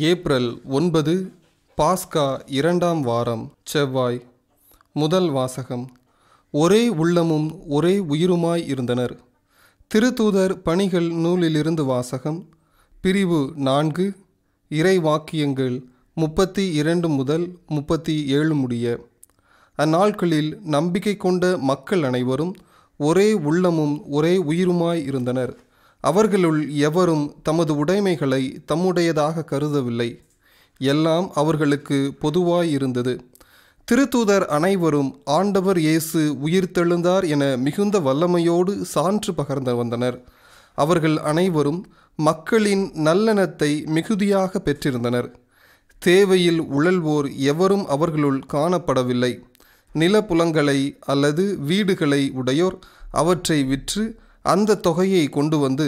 April 9 பாஸ்கா 2ஆம் வாரம் செவ்வாய். முதல் வாசகம். ஒரே உள்ளமும் ஒரே உயிருமாய் இருந்தனர். திருத்தூதர் பணிகள் நூலிலிருந்து வாசகம். பிரிவு 4, இறை வாக்கியங்கள் 32 முதல் 37 முடிய. அந்நாட்களில் நம்பிக்கை கொண்ட மக்கள் அனைவரும் ஒரே உள்ளமும் ஒரே உயிருமாய் இருந்தனர். அவர்களுள் எவரும் தமது உடைமைகளை தம்முடையதாக கருதவில்லை. எல்லாம் அவர்களுக்கு பொதுவாயிருந்தது. திருத்தூதர் அனைவரும் ஆண்டவர் இயேசு உயிர்த்தெழுந்தார் என மிகுந்த வல்லமையோடு சான்று பகர்ந்து வந்தனர். அவர்கள் அனைவரும் மக்களின் நல்லெண்ணத்தை மிகுதியாக பெற்றிருந்தனர். தேவையில் உழல்வோர் எவரும் அவர்களுள் காணப்படவில்லை. நிலப்புலங்களை அல்லது வீடுகளை உடையோர் அவற்றை விற்று அந்த தொகையை கொண்டு வந்து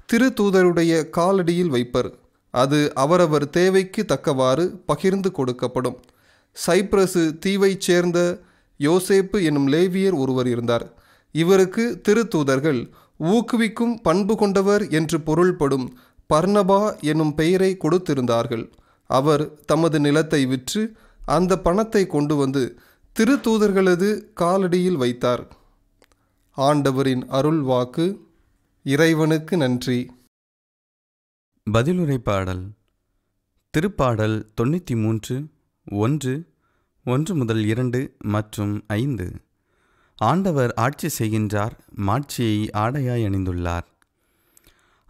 திருத்தூதருடைய காலடியில் வைப்பர். அது அவரவர் தேவைக்கு தக்கவாறு பகிர்ந்து கொடுக்கப்படும். சைப்ரசு தீவைச் சேர்ந்த யோசேப்பு என்னும் லேவியர் ஒருவர் இருந்தார். இவருக்கு திருத்தூதர்கள் ஊக்குவிக்கும் பண்பு கொண்டவர் என்று பொருள்படும் பர்னபா என்னும் பெயரை கொடுத்திருந்தார்கள். அவர் தமது நிலத்தை விற்று அந்த பணத்தை கொண்டு வந்து திருத்தூதர்களது காலடியில் வைத்தார். ஆண்டவரின் அருள் வாக்கு. இறைவனுக்கு நன்றி. பதிலுரை பாடல். திருப்பாடல் 93 1 முதல் 2 மற்றும் 5. ஆண்டவர் ஆட்சி செய்கின்றார், மாட்சியை ஆடையாய் அணிந்துள்ளார்.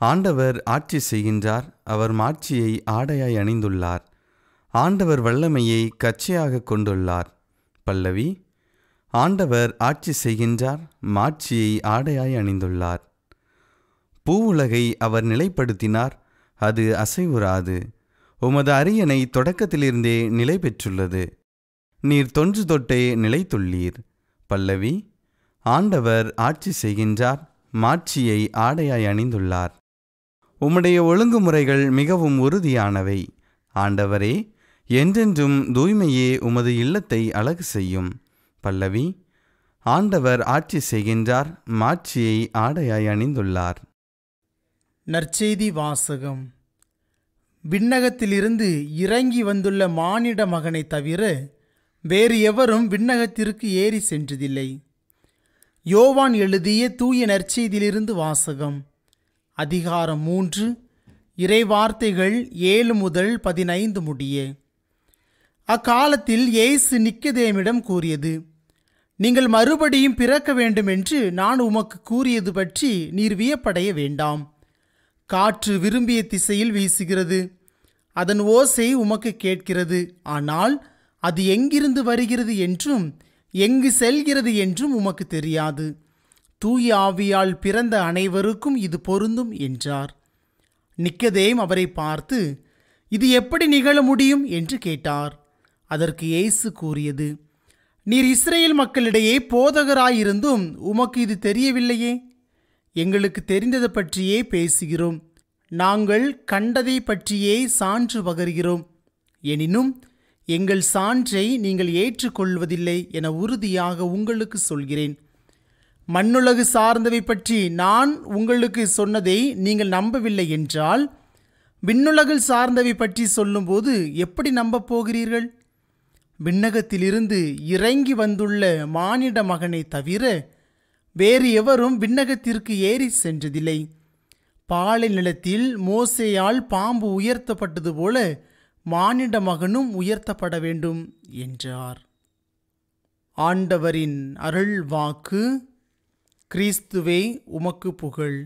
ஆண்டவர் ஆட்சி செய்கின்றார், அவர் மாட்சியை ஆடையாய் அணிந்துள்ளார். ஆண்டவர் வல்லமையை கச்சையாக கொண்டுள்ளார். பல்லவி. ஆண்டவர் ஆட்சி செய்கின்றார், மாட்சியை ஆடையாய் அணிந்துள்ளார். பூவுலகை அவர் நிலைப்படுத்தினார், அது அசைவுறாது. உமது அரியணை தொடக்கத்திலிருந்தே நிலை பெற்றுள்ளது. நீர் தொன்று தொட்டே நிலைத்துள்ளீர். பல்லவி. ஆண்டவர் ஆட்சி செய்கின்றார், மாட்சியை ஆடையாய் அணிந்துள்ளார். உம்முடைய ஒழுங்குமுறைகள் மிகவும் உறுதியானவை. ஆண்டவரே, என்றென்றும் தூய்மையே உமது இல்லத்தை அழகு செய்யும். பல்லவி. ஆண்டவர் ஆட்சி செய்கின்றார், மாட்சியை ஆடையாய் அணிந்துள்ளார். நற்செய்தி வாசகம். விண்ணகத்திலிருந்து இறங்கி வந்துள்ள மானிட மகனை தவிர வேறு எவரும் விண்ணகத்திற்கு ஏறி சென்றதில்லை. யோவான் எழுதிய தூய நற்செய்தியிலிருந்து வாசகம். அதிகாரம் 3, இறைவார்த்தைகள் 7 முதல் 15 முடிய. அக்காலத்தில் இயேசு நிக்கதேமிடம் கூறியது, நீங்கள் மறுபடியும் பிறக்க வேண்டும் என்று நான் உமக்கு கூறியது பற்றி நீர் வியப்படைய வேண்டாம். காற்று விரும்பிய திசையில் வீசுகிறது, அதன் ஓசை உமக்கு கேட்கிறது. ஆனால் அது எங்கிருந்து வருகிறது என்றும் எங்கு செல்கிறது என்றும் உமக்கு தெரியாது. தூய ஆவியால் பிறந்த அனைவருக்கும் இது பொருந்தும் என்றார். நிக்கதேம் அவரை பார்த்து, இது எப்படி நிகழ முடியும் என்று கேட்டார். அதற்கு இயேசு கூறியது, நீர் இஸ்ரேல் மக்களிடையே போதகராயிருந்தும் உமக்கு இது தெரியவில்லையே? எங்களுக்கு தெரிந்ததை பற்றியே பேசுகிறோம், நாங்கள் கண்டதை பற்றியே சான்று பகர்கிறோம். எனினும் எங்கள் சான்றை நீங்கள் ஏற்றுக்கொள்வதில்லை என உறுதியாக உங்களுக்கு சொல்கிறேன். மண்ணுலகு சார்ந்தவை பற்றி நான் உங்களுக்கு சொன்னதை நீங்கள் நம்பவில்லை என்றால், விண்ணுலகில் சார்ந்தவை பற்றி சொல்லும்போது எப்படி நம்பப் போகிறீர்கள்? விண்ணகத்திலிருந்து இறங்கி வந்துள்ள மானிட மகனை தவிர வேறு எவரும் விண்ணகத்திற்கு ஏறி சென்றதில்லை. பாலை நிலத்தில் மோசேயால் பாம்பு உயர்த்தப்பட்டது போல மானிட மகனும் உயர்த்தப்பட வேண்டும் என்றார். ஆண்டவரின் அருள் வாக்கு. கிறிஸ்துவே உமக்கு புகழ்.